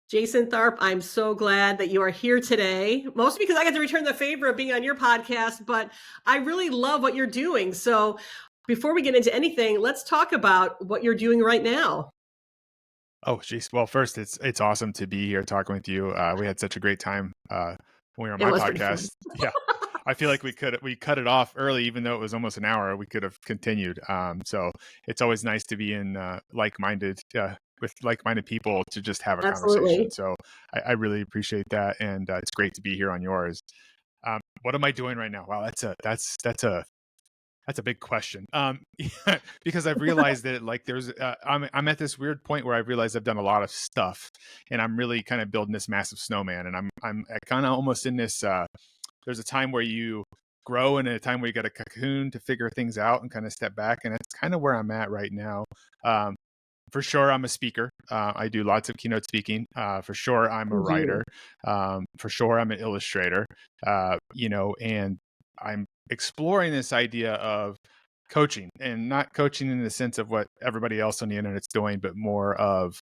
Jason Tharp, I'm so glad that you are here today, mostly because I get to return the favor of being on your podcast, but I really love what you're doing. So before we get into anything, let's talk about what you're doing right now. Oh, geez. Well, first, it's awesome to be here talking with you. We had such a great time when we were on It my was pretty fun. podcast. Yeah, I feel like we cut it off early, even though it was almost an hour. We could have continued. So it's always nice to be in like-minded with like-minded people to just have a conversation. Absolutely. So I really appreciate that, and it's great to be here on yours. What am I doing right now? Wow, that's a big question. Because I've realized that I'm at this weird point where I've realized I've done a lot of stuff, and I'm really kind of building this massive snowman, and I'm kind of almost in this. There's a time where you grow, and a time where you got a cocoon to figure things out and kind of step back, and that's kind of where I'm at right now. Um, for sure, I'm a speaker. I do lots of keynote speaking. For sure, I'm a Mhm. writer. For sure, I'm an illustrator. And I'm exploring this idea of coaching, and not coaching in the sense of what everybody else on the internet's doing, but more of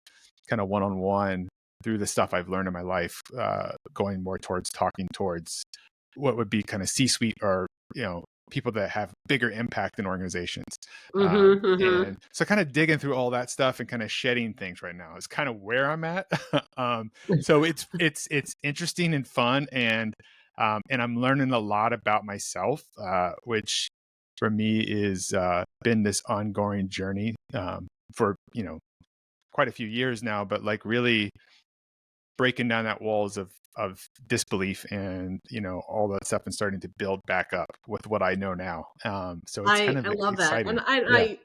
kind of one-on-one through the stuff I've learned in my life, going more towards talking towards what would be kind of C-suite, or people that have bigger impact in organizations. Mhm, mhm. And so kind of digging through all that stuff and kind of shedding things right now is kind of where I'm at. So it's interesting and fun, and I'm learning a lot about myself, which for me is been this ongoing journey for quite a few years now, but like really breaking down that walls of disbelief, and all that stuff, and starting to build back up with what I know now. So it's kind I of love that. And exciting. I, Yeah. I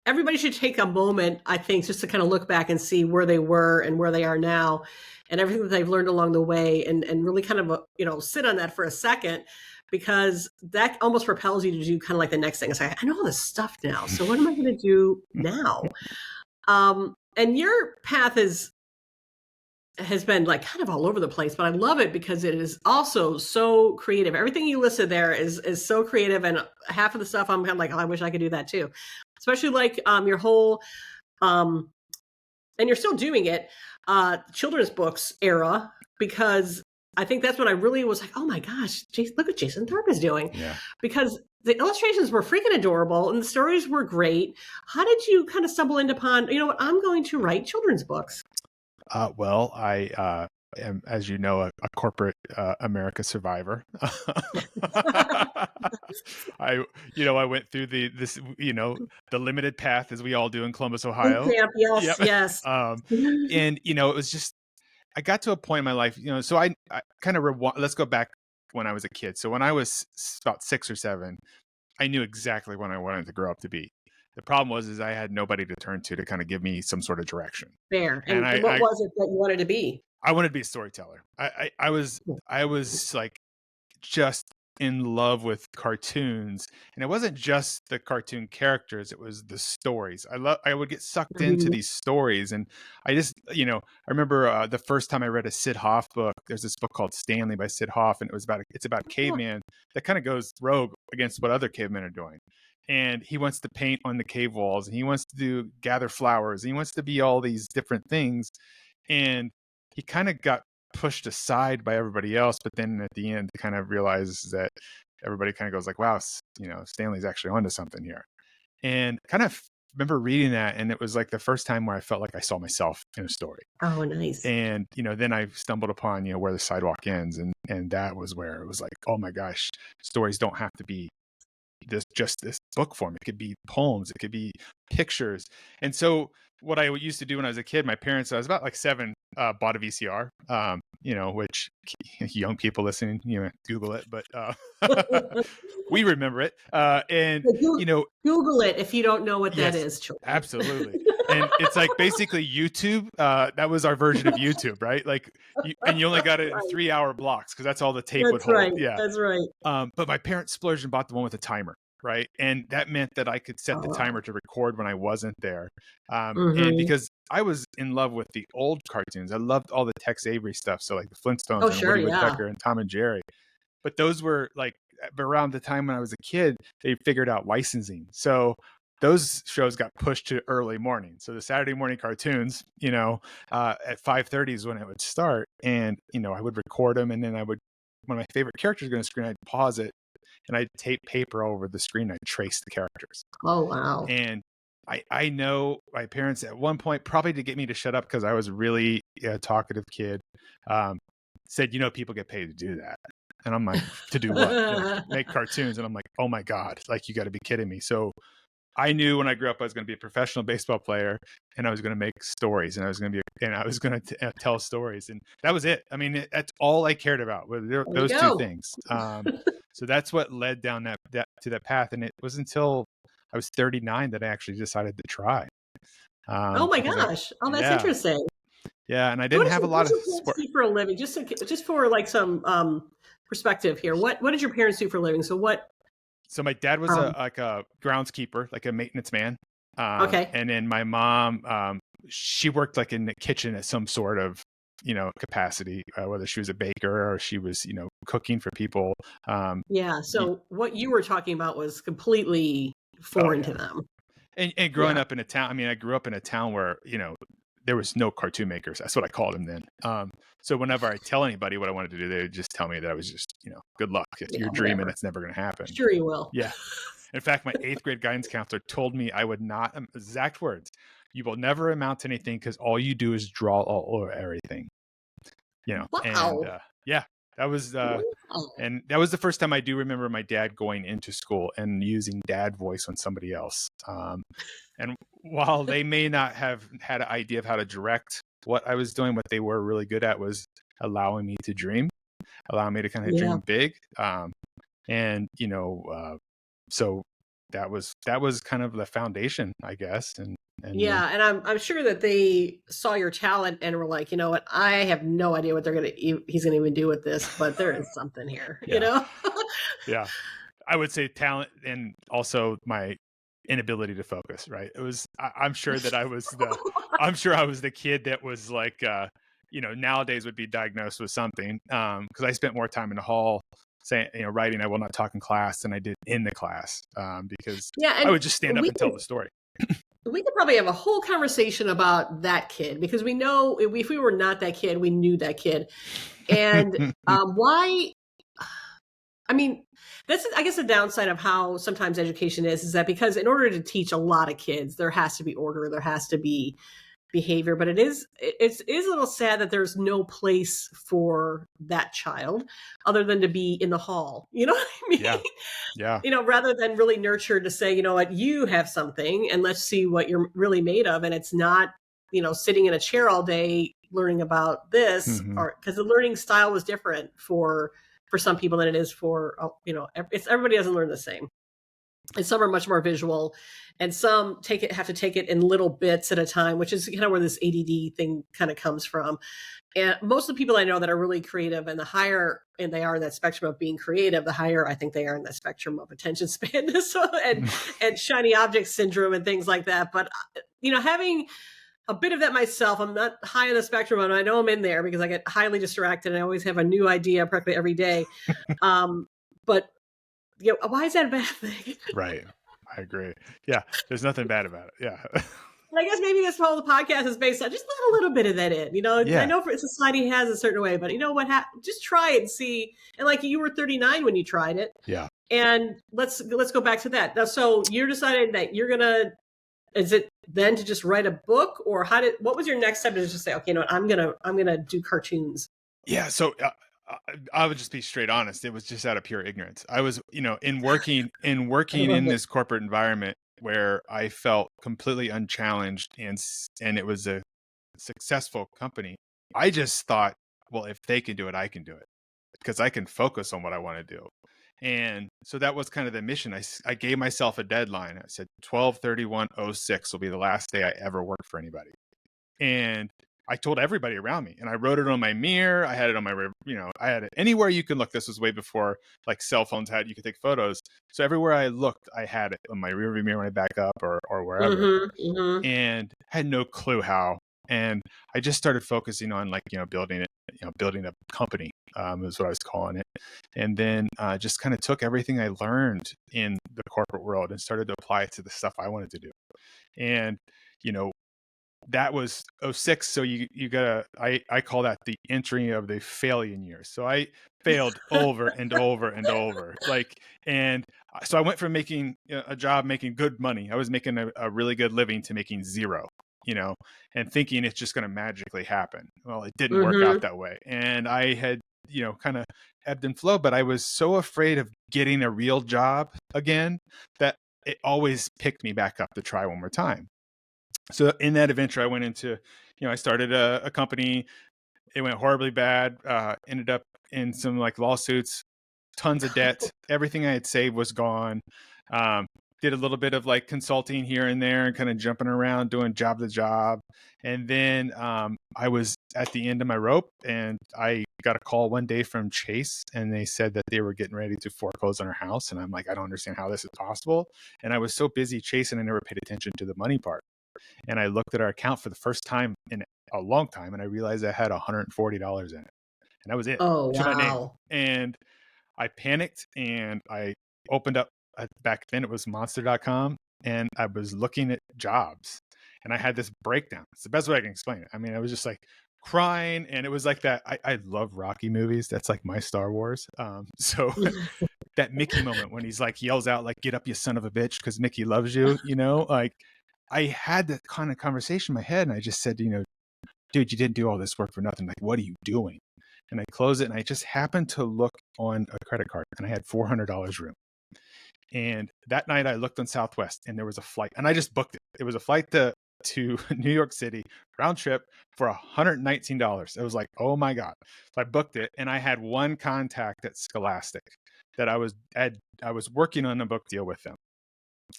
everybody should take a moment, I think, just to kind of look back and see where they were and where they are now and everything that they've learned along the way, and really kind of, sit on that for a second, because that almost propels you to do kind of like the next thing. It's like, I know all this stuff now. So what am I going to do now? And your path has been like kind of all over the place, but I love it because it is also so creative. Everything you listed there is so creative, and half of the stuff I'm kind of like, oh, I wish I could do that too. Especially like your whole um and you're still doing it, children's books era, because I think that's when I really was like, oh my gosh, look what Jason Tharp is doing, Yeah. because the illustrations were freaking adorable and the stories were great. How did you kind of stumble into upon, what, I'm going to write children's books? Well, I am, as you know, a corporate America survivor. I went through the limited path, as we all do in Columbus, Boot Ohio. camp, yes, Yep. yes. And it was just, I got to a point in my life, so I kind of let's go back when I was a kid. So when I was about 6 or 7, I knew exactly what I wanted to grow up to be. The problem was I had nobody to turn to kind of give me some sort of direction. Fair. And And what was it that you wanted to be? I wanted to be a storyteller. I was like just in love with cartoons, and it wasn't just the cartoon characters, it was the stories. I would get sucked into Mhm. these stories, and I remember the first time I read a Sid Hoff book. There's this book called Stanley by Sid Hoff, and it's about a caveman that kind of goes rogue against what other cavemen are doing. And he wants to paint on the cave walls, and he wants to gather flowers, and he wants to be all these different things. And he kind of got pushed aside by everybody else, but then at the end kind of realizes that everybody kind of goes like, wow, Stanley's actually onto something here. And kind of remember reading that, and it was like the first time where I felt like I saw myself in a story. Oh, nice. And then I stumbled upon where the sidewalk ends, and that was where it was like, oh my gosh, stories don't have to be this book form. It could be poems, it could be pictures. And so what I used to do when I was a kid, my parents, I was about like 7, bought a VCR, which young people listening, Google it, but we remember it. And Google it if you don't know what that yes, is, children. absolutely. And it's like basically YouTube. That was our version of YouTube, right? Like, and you only got it in Right. 3-hour blocks because that's all the tape would That's hold. right. Yeah. That's right. But my parents splurged and bought the one with a timer, right? And that meant that I could set the Oh. timer to record when I wasn't there. And Mhm. because I was in love with the old cartoons, I loved all the Tex Avery stuff. So like the Flintstones Oh, and sure, Woody yeah. Woodpecker and Tom and Jerry. But those were like around the time when I was a kid, they figured out licensing. So those shows got pushed to early morning. So the Saturday morning cartoons, at 5:30 is when it would start. And, I would record them, and then when my favorite character is going to screen, I'd pause it and I'd tape paper over the screen. I'd trace the characters. Oh, wow. And I know my parents at one point, probably to get me to shut up because I was really a talkative kid, said, people get paid to do that. And I'm like, to do what? Make cartoons. And I'm like, oh my God, like, you got to be kidding me. So I knew when I grew up, I was going to be a professional baseball player, and I was going to make stories, and I was going to tell stories. And that was it. I mean, that's all I cared about, were those two things. So that's what led down to that path. And it was until I was 39 that I actually decided to try. Oh my gosh. That's interesting. Yeah. And I didn't have a lot of sport for a living. Just for like some perspective here. What did your parents do for a living? So my dad was like a groundskeeper, like a maintenance man. Okay. And then my mom, she worked like in the kitchen at some sort of, capacity, whether she was a baker or she was, cooking for people. So what you were talking about was completely foreign to them. And growing up in a town, I grew up in a town where, there was no cartoon makers. That's what I called them then. So whenever I tell anybody what I wanted to do, they would just tell me that I was just, good luck. If you're dreaming, it's never going to happen. Sure you will. Yeah. In fact, my 8th grade guidance counselor told me I would not, exact words, you will never amount to anything because all you do is draw all over everything. Wow. And that was, and that was the first time I do remember my dad going into school and using dad voice on somebody else. And while they may not have had an idea of how to direct what I was doing, what they were really good at was allowing me to dream, allowing me to kind of dream big. So that was kind of the foundation, I guess. And I'm sure that they saw your talent and were like, you know what, I have no idea what he's gonna even do with this, but there is something here, Yeah. I would say talent, and also my inability to focus, right? It was, I'm sure that I was the kid that was like, nowadays would be diagnosed with something. Cause I spent more time in the hall saying, writing, I will not talk in class than I did in the class. Because I would just stand up and tell the story. We could probably have a whole conversation about that kid, because we know if we were not that kid, we knew that kid. And why? I mean, that's, I guess, the downside of how sometimes education is that because in order to teach a lot of kids, there has to be order, there has to be behavior, but it's a little sad that there's no place for that child other than to be in the hall. You know what I mean? Yeah. Rather than really nurtured to say, you know what, you have something and let's see what you're really made of. And it's not, sitting in a chair all day learning about this, or because the learning style was different for some people than it is for, everybody doesn't learn the same. And some are much more visual, and some have to take it in little bits at a time, which is kind of where this ADD thing kind of comes from. And most of the people I know that are really creative, and the higher and they are in that spectrum of being creative, the higher I think they are in that spectrum of attention span and shiny object syndrome and things like that. But, having a bit of that myself, I'm not high on the spectrum, and I know I'm in there because I get highly distracted and I always have a new idea practically every day. But why is that a bad thing? Right. I agree. Yeah. There's nothing bad about it. Yeah. I guess maybe this whole podcast is based on just let a little bit of that in. I know society has a certain way, but just try it and see. And like you were 39 when you tried it. Yeah. And let's go back to that. Now, so you're deciding that is it then to just write a book, or what was your next step to just say, okay, I'm gonna do cartoons? Yeah. So I would just be straight honest. It was just out of pure ignorance. I was, in working in this corporate environment where I felt completely unchallenged, and it was a successful company. I just thought, well, if they can do it, I can do it, because I can focus on what I want to do. And so that was kind of the mission. I gave myself a deadline. I said 12/31/06 will be the last day I ever work for anybody. And I told everybody around me, and I wrote it on my mirror. I had it on my, I had it anywhere you can look. This was way before like cell phones you could take photos. So everywhere I looked, I had it on my rearview mirror when I back up or wherever, and had no clue how And I just started focusing on like, building it, building a company, is what I was calling it. And then just kind of took everything I learned in the corporate world and started to apply it to the stuff I wanted to do. And, you know, that was '06. So you gotta, I call that the entry of the failure years. So I failed over and over and over. And so I went from making a job, making good money. I was making a really good living to making zero, and thinking it's just going to magically happen. Well, it didn't work out that way. And I had, kind of ebbed and flowed, but I was so afraid of getting a real job again that it always picked me back up to try one more time. So in that adventure, I went into, I started a company. It went horribly bad. Ended up in some like lawsuits, tons of debt. Everything I had saved was gone. Did a little bit of like consulting here and there and kind of jumping around doing job to job. And then I was at the end of my rope, and I got a call one day from Chase, and they said that they were getting ready to foreclose on our house. And I'm like, I don't understand how this is possible. And I was so busy chasing, I never paid attention to the money part. And I looked at our account for the first time in a long time, and I realized I had $140 in it. And that was it, Oh, to my name. wow. And I panicked, and I opened up, back then it was monster.com, and I was looking at jobs, and I had this breakdown. It's the best way I can explain it. I mean, I was just like crying, and it was like that. I love Rocky movies. That's like my Star Wars. So that Mickey moment when he's like, yells out like, "Get up, you son of a bitch," because Mickey loves you, like I had that kind of conversation in my head, and I just said, dude, you didn't do all this work for nothing. Like, what are you doing? And I closed it, and I just happened to look on a credit card, and I had $400 room. And that night I looked on Southwest, and there was a flight, and I just booked it. It was a flight to New York City, round trip, for $119. It was like, oh my God. So I booked it, and I had one contact at Scholastic that I was working on a book deal with them.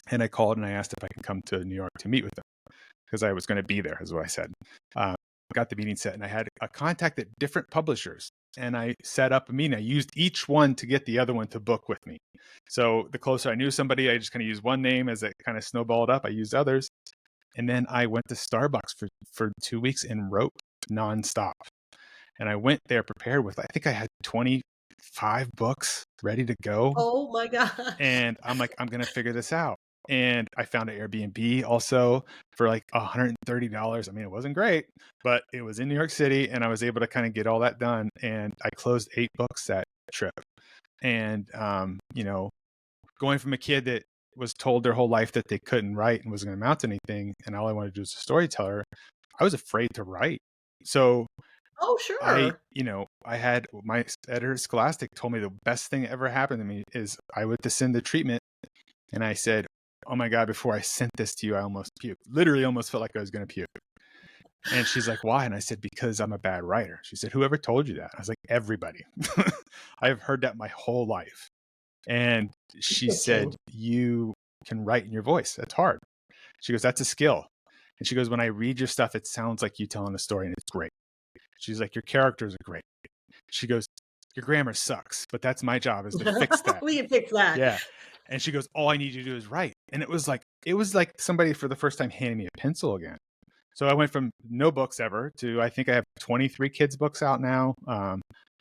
And I called and I asked if I could come to New York to meet with them, because I was going to be there, is what I said. Got the meeting set, and I had a contact at different publishers, and I set up a meeting. I used each one to get the other one to book with me. So the closer I knew somebody, I just kind of used one name. As it kind of snowballed up, I used others. And then I went to Starbucks for 2 weeks and wrote nonstop. And I went there prepared with, I think I had 25 books ready to go. Oh my gosh. And I'm like, I'm going to figure this out. And I found an Airbnb also for like $130. I mean, it wasn't great, but it was in New York City, and I was able to kind of get all that done. And I closed 8 books that trip. And, going from a kid that was told their whole life that they couldn't write and wasn't going to amount to anything, and all I wanted to do was a storyteller, I was afraid to write. So Oh, sure. I had my editor at Scholastic told me the best thing that ever happened to me is I went to send the treatment, and I said, oh my God, before I sent this to you, I almost puked. Literally almost felt like I was going to puke. And she's like, why? And I said, because I'm a bad writer. She said, whoever told you that? I was like, everybody. I have heard that my whole life. And she said, you can write in your voice. That's hard. She goes, that's a skill. And she goes, when I read your stuff, it sounds like you telling a story, and it's great. She's like, your characters are great. She goes, your grammar sucks, but that's my job, is to fix that. We can fix that. Yeah. And she goes, all I need you to do is write. And it was like somebody for the first time handing me a pencil again. So I went from no books ever to, I think I have 23 kids books out now.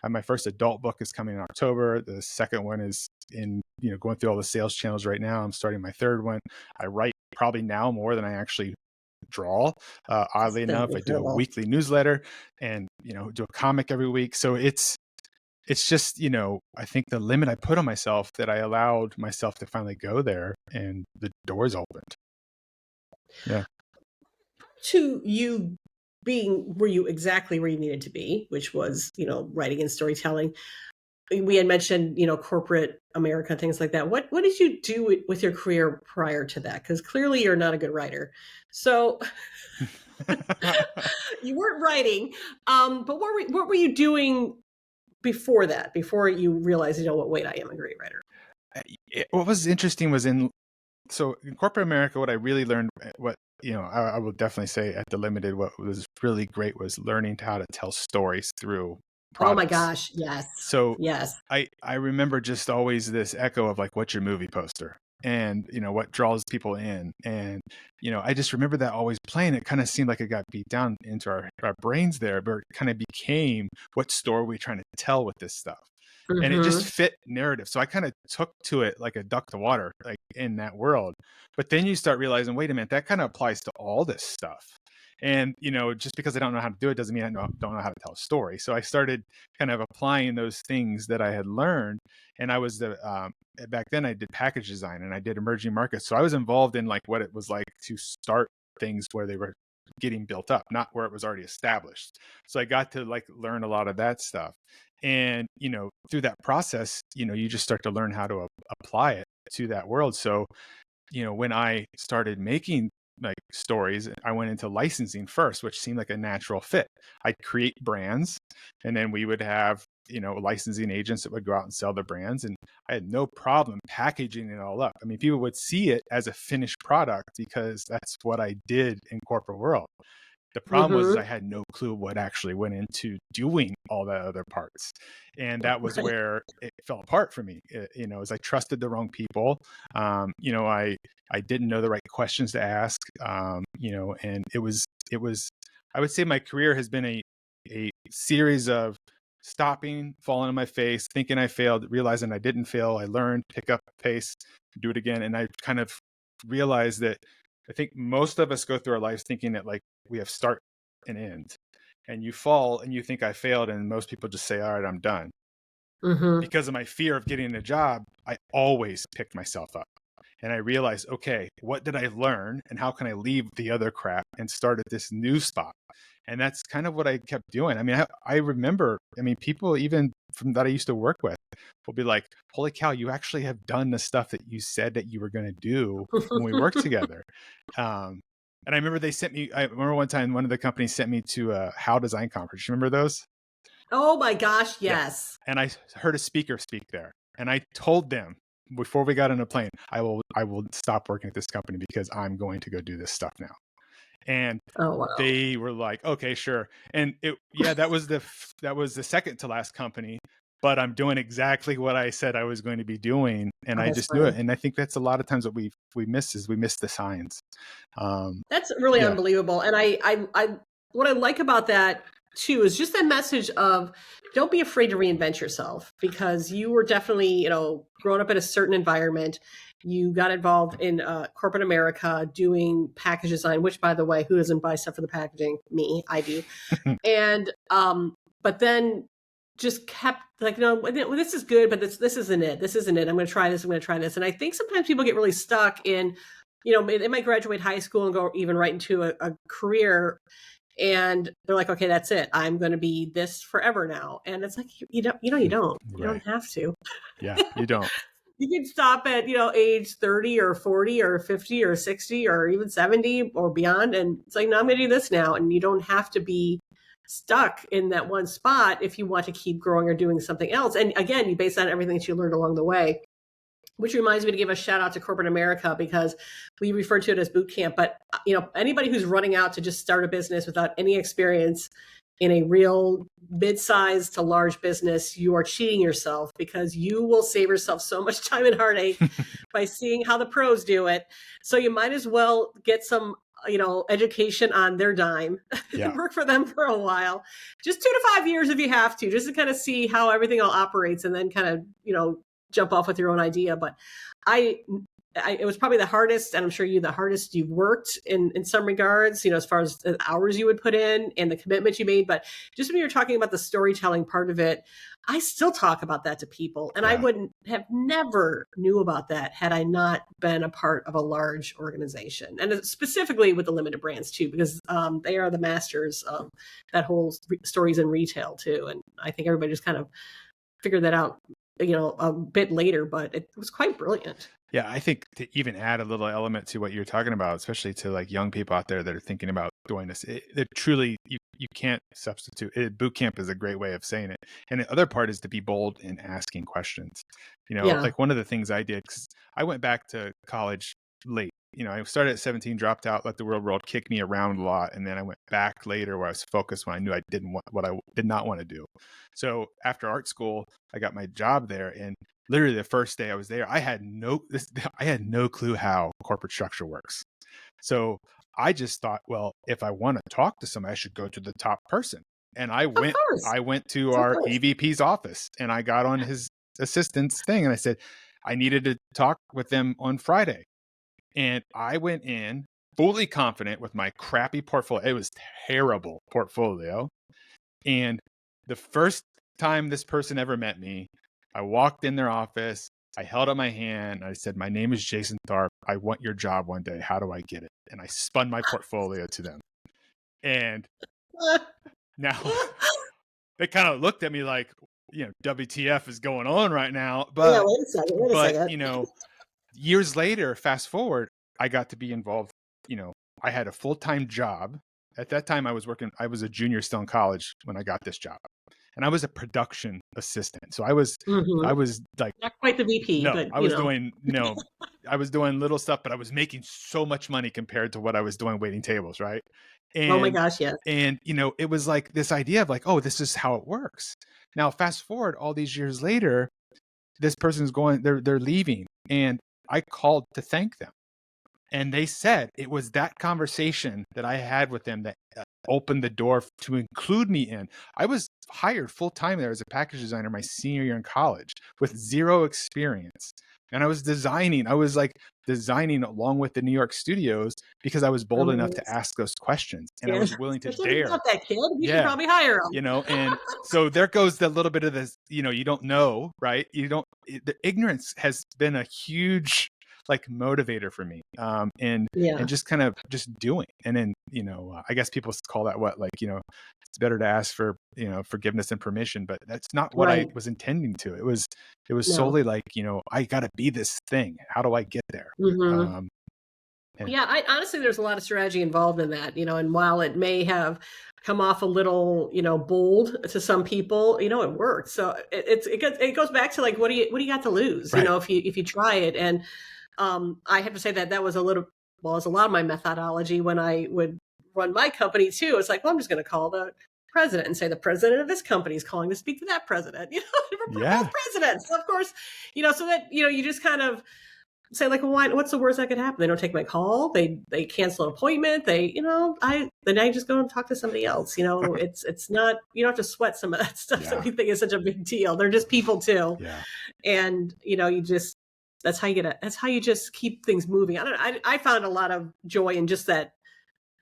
My first adult book is coming in October. The second one is in, going through all the sales channels right now. I'm starting my third one. I write probably now more than I actually draw. Oddly enough, I do a weekly newsletter, and, do a comic every week. So it's just, I think the limit I put on myself, that I allowed myself to finally go there, and the doors opened. Yeah. To you being where you exactly where you needed to be, which was, writing and storytelling. We had mentioned, corporate America, things like that. What did you do with your career prior to that? Because clearly you're not a good writer. So you weren't writing. But what were you doing before that, before you realized, wait, I am a great writer? What was interesting was in corporate America, what I really learned, I will definitely say at the Limited, what was really great was learning how to tell stories through products. Oh my gosh. Yes. So yes. I remember just always this echo of like, what's your movie poster? and, what draws people in. And, I just remember that always playing. It kind of seemed like it got beat down into our brains there, but it kind of became, what story are we trying to tell with this stuff? And it just Mm-hmm. fit narrative. So I kind of took to it like a duck to water, like in that world. But then you start realizing, wait a minute, that kind of applies to all this stuff. And, just because I don't know how to do it doesn't mean I don't know how to tell a story. So I started kind of applying those things that I had learned. And I was back then I did package design and I did emerging markets. So I was involved in like what it was like to start things where they were getting built up, not where it was already established. So I got to like learn a lot of that stuff. And, through that process, you just start to learn how to apply it to that world. So, when I started making like stories, I went into licensing first, which seemed like a natural fit. I'd create brands and then we would have, licensing agents that would go out and sell the brands. And I had no problem packaging it all up. I mean, people would see it as a finished product because that's what I did in corporate world. The problem was I Mm-hmm. had no clue what actually went into doing all the other parts. And that was Right. where it fell apart for me, as I trusted the wrong people. I didn't know the right questions to ask, and it was, I would say my career has been a series of stopping, falling on my face, thinking I failed, realizing I didn't fail. I learned, pick up pace, do it again. And I kind of realized that I think most of us go through our lives thinking that like we have start and end, and you fall and you think I failed. And most people just say, all right, I'm done. Mm-hmm. Because of my fear of getting a job, I always picked myself up. And I realized, okay, what did I learn and how can I leave the other crap and start at this new spot? And that's kind of what I kept doing. I mean, I remember, people even from that I used to work with will be like, holy cow, you actually have done the stuff that you said that you were going to do when we worked together. Um, and I remember I remember one time one of the companies sent me to a How Design conference. You remember those? Oh my gosh, Yeah. yes. And I heard a speaker speak there. And I told them before we got on a plane, I will stop working at this company because I'm going to go do this stuff now. And Oh wow. they were like, okay, sure. And that was the second to last company, but I'm doing exactly what I said I was going to be doing. And Oh, I that's just knew it. funny. And I think that's a lot of times what we miss is we miss the signs. Um, That's really yeah. unbelievable. And what I like about that too is just that message of don't be afraid to reinvent yourself because you were definitely, growing up in a certain environment. You got involved in corporate America doing package design, which by the way, who doesn't buy stuff for the packaging? Me, I do. And but then just kept like, no, well, this is good, but this isn't it. This isn't it. I'm going to try this. I'm going to try this. And I think sometimes people get really stuck in, they might graduate high school and go even right into a career, and they're like, okay, that's it. I'm going to be this forever now. And it's like, you Right. don't have to. Yeah. You don't. You can stop at, age 30 or 40 or 50 or 60 or even 70 or beyond. And it's like, no, I'm going to do this now. And you don't have to be stuck in that one spot if you want to keep growing or doing something else. And again, you base on everything that you learned along the way, which reminds me to give a shout out to corporate America because we refer to it as boot camp. But, anybody who's running out to just start a business without any experience in a real mid-sized to large business, you are cheating yourself because you will save yourself so much time and heartache by seeing how the pros do it. So you might as well get some, education on their dime Yeah. and work for them for a while, just 2 to 5 years if you have to, just to kind of see how everything all operates and then kind of, jump off with your own idea. But I it was probably the hardest, and I'm sure the hardest you've worked in some regards, as far as the hours you would put in and the commitment you made. But just when you're talking about the storytelling part of it, I still talk about that to people. And I Yeah. wouldn't have never knew about that had I not been a part of a large organization. And specifically with the limited brands too, because they are the masters of that whole stories in retail too. And I think everybody just kind of figured that out, a bit later, but it was quite brilliant. Yeah, I think to even add a little element to what you're talking about, especially to like young people out there that are thinking about doing this, it truly you can't substitute. Boot camp is a great way of saying it. And the other part is to be bold in asking questions. Yeah. Like one of the things I did, because I went back to college late. I started at 17, dropped out, let the real world kick me around a lot. And then I went back later where I was focused when I knew I didn't want what I did not want to do. So after art school, I got my job there. And literally the first day I was there, I had no clue how corporate structure works. So I just thought, well, if I want to talk to somebody, I should go to the top person. And I went to our EVP's office and I got on his assistant's thing. And I said, I needed to talk with them on Friday. And I went in fully confident with my crappy portfolio. It was terrible portfolio. And the first time this person ever met me, I walked in their office. I held up my hand. I said, my name is Jason Tharp. I want your job one day. How do I get it? And I spun my portfolio to them. And now they kind of looked at me like, WTF is going on right now. But, yeah, wait a second. Years later, fast forward, I got to be involved. I had a full-time job. At that time, I was a junior still in college when I got this job. And I was a production assistant. So I was like, not quite the VP, no, but I was doing, I was doing little stuff, but I was making so much money compared to what I was doing waiting tables. Right. And, oh my gosh. Yes. And, it was like this idea of like, oh, this is how it works. Now, fast forward all these years later, this person's they're leaving. And I called to thank them. And they said it was that conversation that I had with them that opened the door to include me in. I was hired full time there as a package designer my senior year in college with zero experience. And I was designing along with the New York studios because I was bold enough to ask those questions. And I was willing to dare. Not that kid. You should probably hire him. And so there goes the little bit of this, you don't know, right? The ignorance has been a huge like motivator for me. And just kind of just doing. And then, I guess people call that it's better to ask for, forgiveness and permission, but that's not what I was intending to. It was solely like, I got to be this thing. How do I get there? Mm-hmm. I honestly, there's a lot of strategy involved in that, and while it may have come off a little, bold to some people, it works. So it goes back to like, what do you got to lose? Right. If you try it. And I have to say that was it's a lot of my methodology when I would run my company too. It's like, well, I'm just going to call the president and say the president of this company is calling to speak to that president. Both presidents, of course. So that you just kind of say like, well, what's the worst that could happen? They don't take my call. They cancel an appointment. Then I just go and talk to somebody else. It's not, you don't have to sweat some of that stuff that we think is such a big deal. They're just people too. Yeah. And that's how you just keep things moving. I found a lot of joy in just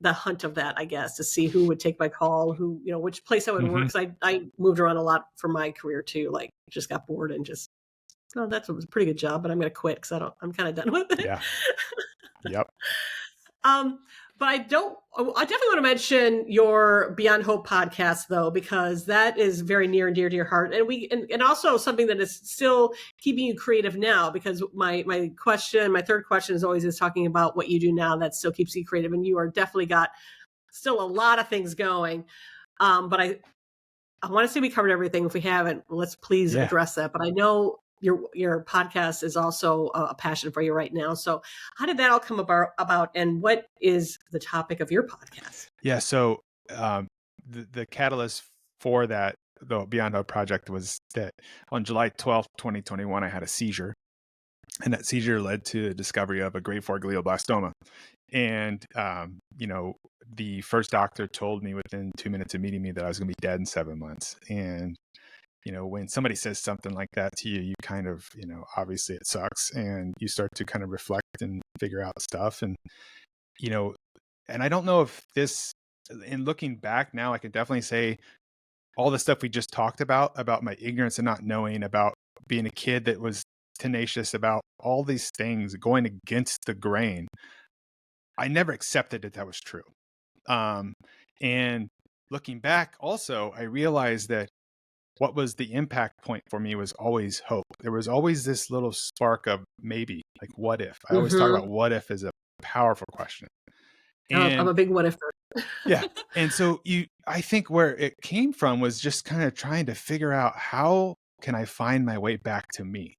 the hunt of that, I guess, to see who would take my call, who, which place I would work. Cause I moved around a lot for my career too. Like just got bored and just, that was a pretty good job, but I'm going to quit because I'm kind of done with it. Yeah. Yep. But I definitely want to mention your Beyond Hope podcast though, because that is very near and dear to your heart. And also something that is still keeping you creative now, because my third question is always talking about what you do now that still keeps you creative. And you are definitely got still a lot of things going. But I want to say we covered everything. If we haven't, let's please address that. But I know your podcast is also a passion for you right now. So how did that all come about and what is the topic of your podcast? Yeah. So the catalyst for that, the Beyond Hope project, was that on July 12th, 2021, I had a seizure, and that seizure led to the discovery of a grade 4 glioblastoma. And, the first doctor told me within 2 minutes of meeting me that I was going to be dead in 7 months. And when somebody says something like that to you, you kind of, obviously it sucks, and you start to kind of reflect and figure out stuff. And, and I don't know if this, in looking back now, I could definitely say all the stuff we just talked about my ignorance and not knowing, about being a kid that was tenacious about all these things, going against the grain. I never accepted that was true. And looking back also, I realized that what was the impact point for me was always hope. There was always this little spark of maybe, like, what if? I always talk about what if as a powerful question. And, I'm a big what if. Yeah. And so I think where it came from was just kind of trying to figure out, how can I find my way back to me?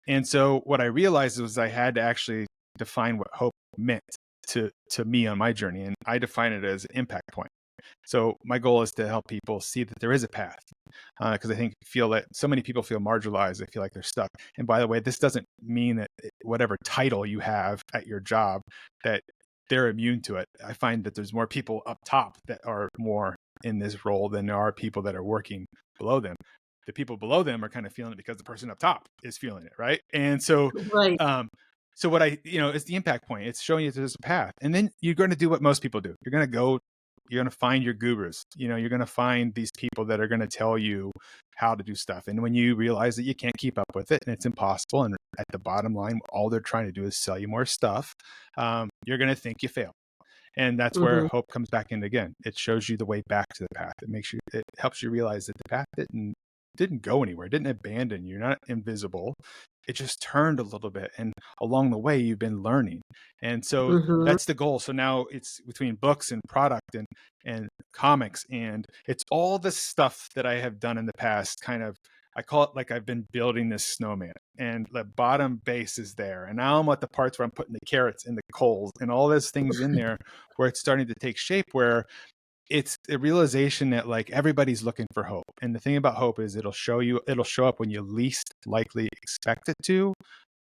And so what I realized was I had to actually define what hope meant to me on my journey, and I define it as an impact point. So my goal is to help people see that there is a path, because I think feel that so many people feel marginalized. They feel like they're stuck. And by the way, this doesn't mean that whatever title you have at your job that they're immune to it. I find that there's more people up top that are more in this role than there are people that are working below them. The people below them are kind of feeling it because the person up top is feeling it, right? And so, Right. so what it's the impact point. It's showing you there's a path, and then you're going to do what most people do. You're going to find your gurus. You're going to find these people that are going to tell you how to do stuff. And when you realize that you can't keep up with it and it's impossible, and at the bottom line, all they're trying to do is sell you more stuff, you're going to think you fail. And that's where hope comes back in again. It shows you the way back to the path. It helps you realize that the path didn't go anywhere. It didn't abandon you. You're not invisible. It just turned a little bit. And along the way, you've been learning. And so that's the goal. So now it's between books and product and comics. And it's all the stuff that I have done in the past. I call it like I've been building this snowman, and the bottom base is there. And now I'm at the parts where I'm putting the carrots and the coals and all those things in there where it's starting to take shape, where it's the realization that like everybody's looking for hope. And the thing about hope is it'll show up when you least likely expect it to,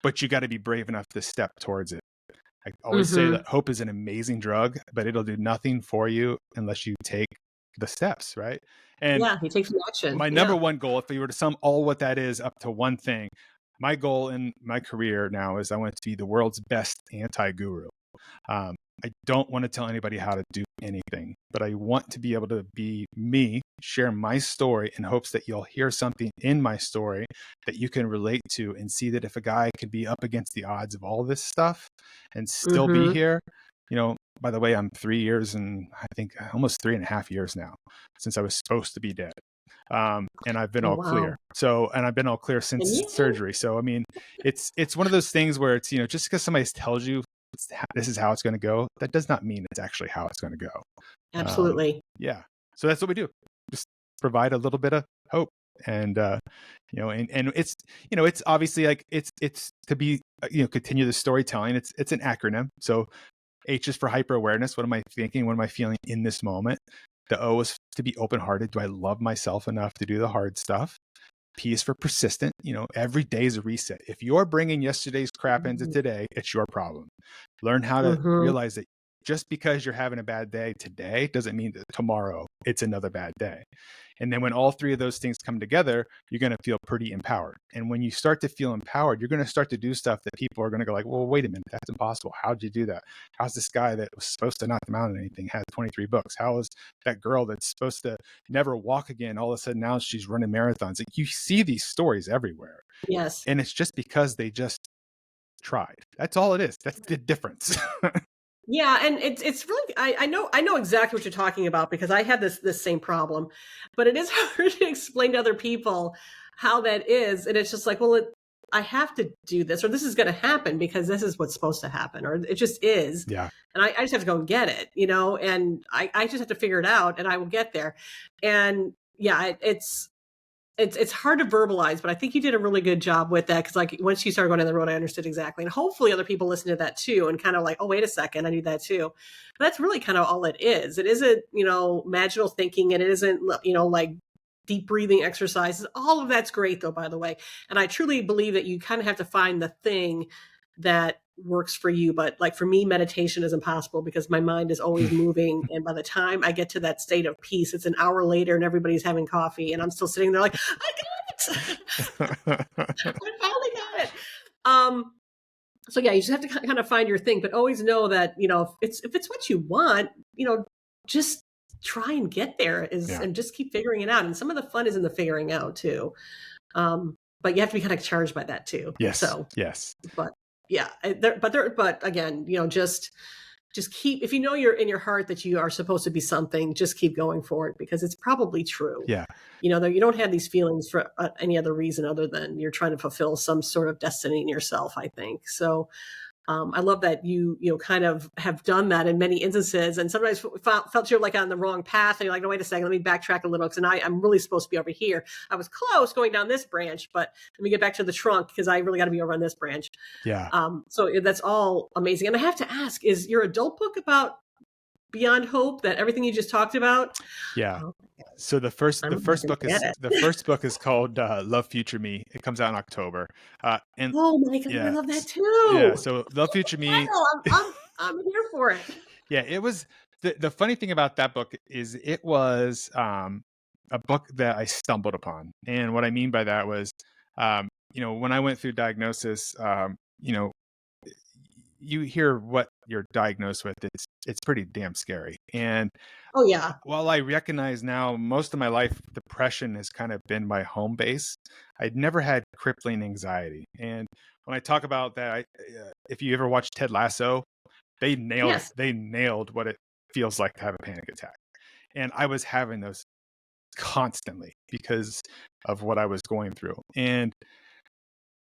but you got to be brave enough to step towards it. I always say that hope is an amazing drug, but it'll do nothing for you unless you take the steps, right? And you take some action. My number one goal, if we were to sum all what that is up to one thing, my goal in my career now is I want to be the world's best anti-guru. I don't want to tell anybody how to do anything, but I want to be able to be me, share my story in hopes that you'll hear something in my story that you can relate to and see that if a guy could be up against the odds of all this stuff and still be here. By the way, I'm 3 years and I think almost 3.5 years now since I was supposed to be dead. And I've been all clear. And I've been all clear since surgery. So, I mean, it's one of those things where it's, just because somebody tells you this is how it's going to go, that does not mean it's actually how it's going to go. Absolutely. Yeah. So that's what we do. Just provide a little bit of hope. And, and it's, it's obviously like it's to be, continue the storytelling. It's an acronym. So H is for hyper awareness. What am I thinking? What am I feeling in this moment? The O is to be open-hearted. Do I love myself enough to do the hard stuff? P is for persistent. Every day is a reset. If you're bringing yesterday's crap into today, it's your problem. Learn how to realize that just because you're having a bad day today doesn't mean that tomorrow it's another bad day. And then when all three of those things come together, you're going to feel pretty empowered. And when you start to feel empowered, you're going to start to do stuff that people are going to go like, well, wait a minute, that's impossible. How'd you do that? How's this guy that was supposed to not amount to anything has 23 books? How is that girl that's supposed to never walk again, all of a sudden now she's running marathons? Like, you see these stories everywhere. Yes. And it's just because they just tried. That's all it is. That's the difference. Yeah, and it's really I know exactly what you're talking about because I had this same problem, but it is hard to explain to other people how that is, and it's just like, well, I have to do this, or this is going to happen because this is what's supposed to happen, or it just is. Yeah. And I just have to go and get it, and I just have to figure it out, and I will get there. And yeah, it's hard to verbalize, but I think you did a really good job with that because, like, once you started going down the road, I understood exactly, and hopefully other people listen to that too, and kind of like, oh, wait a second, I need that too. But that's really kind of all it is. It isn't, magical thinking, and it isn't, like deep breathing exercises. All of that's great, though, by the way. And I truly believe that you kind of have to find the thing that works for you. But like for me, meditation is impossible because my mind is always moving. And by the time I get to that state of peace, it's an hour later and everybody's having coffee and I'm still sitting there like, I got it. I finally got it. So yeah, you just have to kind of find your thing, but always know that, if it's what you want, just try and get there and just keep figuring it out. And some of the fun is in the figuring out too. But you have to be kind of charged by that too. Yes. So, yes. But yeah, but again, just keep, if you're in your heart that you are supposed to be something, just keep going for it because it's probably true. Yeah. That you don't have these feelings for any other reason other than you're trying to fulfill some sort of destiny in yourself, I think. So, I love that you kind of have done that in many instances, and sometimes felt you're like on the wrong path, and you're like, no, wait a second, let me backtrack a little, because I'm really supposed to be over here. I was close going down this branch, but let me get back to the trunk because I really got to be over on this branch. Yeah. So that's all amazing. And I have to ask, is your adult book about Beyond Hope, that everything you just talked about? Yeah. Oh, So the first book is called Love Future Me. It comes out in October. And oh my God, I yeah, love that yeah. too. So Love Future Me. I'm here for it. Yeah, it was the funny thing about that book is it was a book that I stumbled upon. And what I mean by that was, when I went through diagnosis, you hear what you're diagnosed with. It's pretty damn scary. And Oh yeah. while I recognize now most of my life, depression has kind of been my home base. I'd never had crippling anxiety. And when I talk about that, if you ever watch Ted Lasso, they Yes. nailed what it feels like to have a panic attack. And I was having those constantly because of what I was going through. And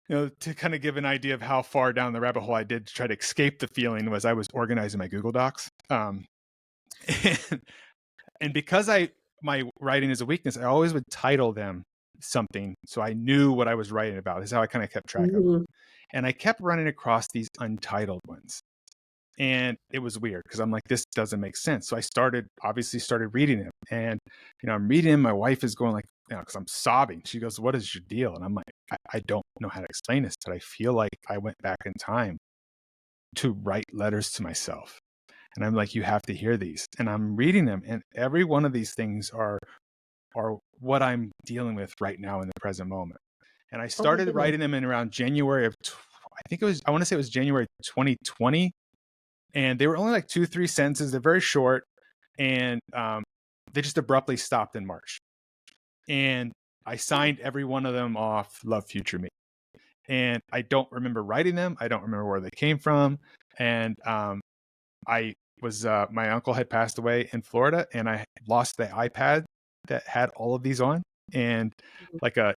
to kind of give an idea of how far down the rabbit hole I did to try to escape the feeling, was I was organizing my Google Docs. And, and because my writing is a weakness, I always would title them something so I knew what I was writing about. This is how I kind of kept track of them. And I kept running across these untitled ones. And it was weird because I'm like, this doesn't make sense. So I obviously started reading them. And, I'm reading them. My wife is going like, because I'm sobbing. She goes, what is your deal? And I'm like, I don't know how to explain this, but I feel like I went back in time to write letters to myself. And I'm like, you have to hear these. And I'm reading them. And every one of these things are what I'm dealing with right now in the present moment. And I started writing them in around January of, I want to say it was January 2020. And they were only like 2-3 sentences. They're very short. And they just abruptly stopped in March. And I signed every one of them off Love Future Me. And I don't remember writing them. I don't remember where they came from. And I was, my uncle had passed away in Florida, and I lost the iPad that had all of these on. And like a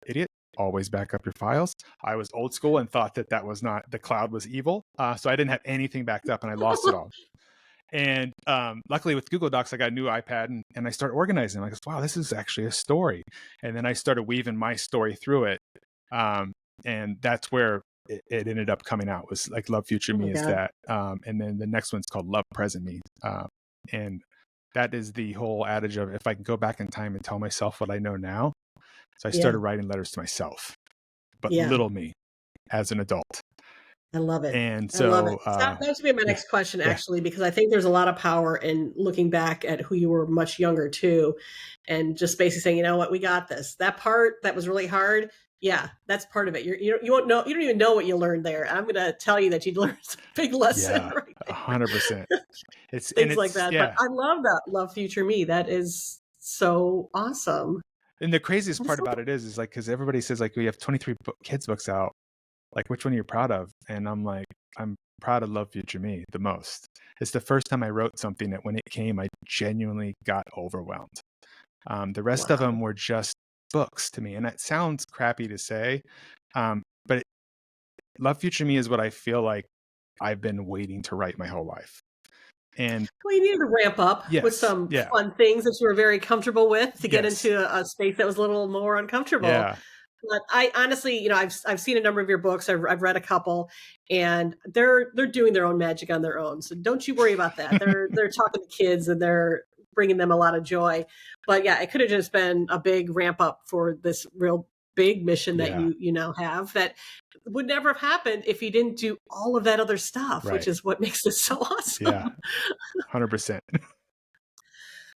idiot, always back up your files. I was old school and thought that was not, the cloud was evil. So I didn't have anything backed up, and I lost it all. And luckily with Google Docs, I got a new iPad, and I started organizing. I go, wow, this is actually a story. And then I started weaving my story through it. And that's where it ended up coming out, was like Love Future Me is that. And then the next one's called Love Present Me. And that is the whole adage of, if I can go back in time and tell myself what I know now. So I started writing letters to myself, but little me as an adult. I love it. And so, I love it. that was going to be my next question, actually, because I think there's a lot of power in looking back at who you were much younger too, and just basically saying, you know what, we got this. That part that was really hard. Yeah, that's part of it. You won't know. You don't even know what you learned there. I'm going to tell you that you learned a big lesson. Right there. 100%. It's things like that. Yeah. But I love that Love Future Me. That is so awesome. And the craziest part about it is like, because everybody says like, we have 23 kids books out. Like, which one are you proud of? And I'm like, I'm proud of Love Future Me the most. It's the first time I wrote something that when it came, I genuinely got overwhelmed. The rest of them were just books to me. And that sounds crappy to say, but Love Future Me is what I feel like I've been waiting to write my whole life. And you needed to ramp up with some fun things that you were very comfortable with to get into a space that was a little more uncomfortable. Yeah. But I honestly, I've seen a number of your books. I've read a couple, and they're doing their own magic on their own. So don't you worry about that. They're talking to kids, and they're bringing them a lot of joy. But yeah, it could have just been a big ramp up for this real big mission that you now have, that would never have happened if you didn't do all of that other stuff, which is what makes it so awesome. Yeah, 100%.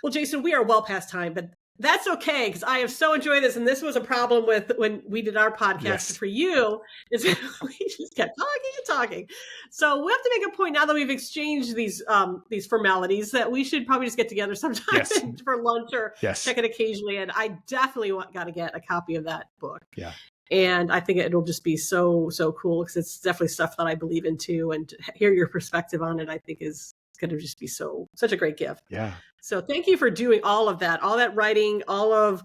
Well, Jason, we are well past time, but that's okay, because I have so enjoyed this. And this was a problem with when we did our podcast for you, is we just kept talking and talking. So we have to make a point, now that we've exchanged these formalities, that we should probably just get together sometime for lunch or check it occasionally. And I definitely got to get a copy of that book. Yeah. And I think it'll just be so cool, because it's definitely stuff that I believe in too. And to hear your perspective on it, I think is going to just be such a great gift. Yeah. So thank you for doing all of that writing, all of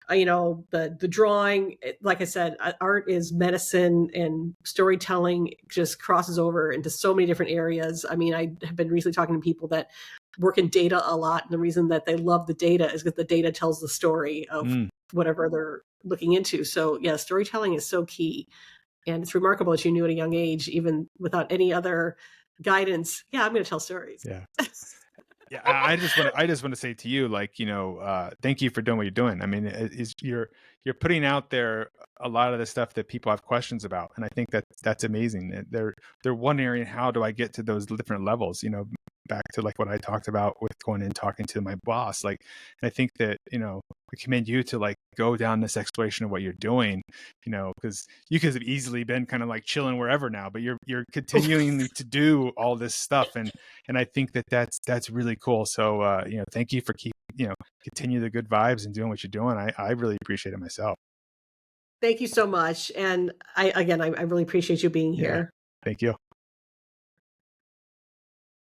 the drawing. Like I said, art is medicine, and storytelling just crosses over into so many different areas. I mean, I have been recently talking to people that work in data a lot, and the reason that they love the data is because the data tells the story of whatever they're looking into. So yeah, storytelling is so key. And it's remarkable that you knew at a young age, even without any other guidance. Yeah, I'm going to tell stories. Yeah. Yeah, I just want to say to you, like, thank you for doing what you're doing. I mean, you're putting out there a lot of the stuff that people have questions about, and I think that's amazing. They're wondering, how do I get to those different levels? Back to like what I talked about with going and talking to my boss. Like, and I think that I commend you to like go down this exploration of what you're doing. Because you could have easily been kind of like chilling wherever now, but you're continuing to do all this stuff, and I think that that's really cool. So thank you for continue the good vibes and doing what you're doing. I really appreciate it myself. Thank you so much. And I really appreciate you being here. Yeah, thank you.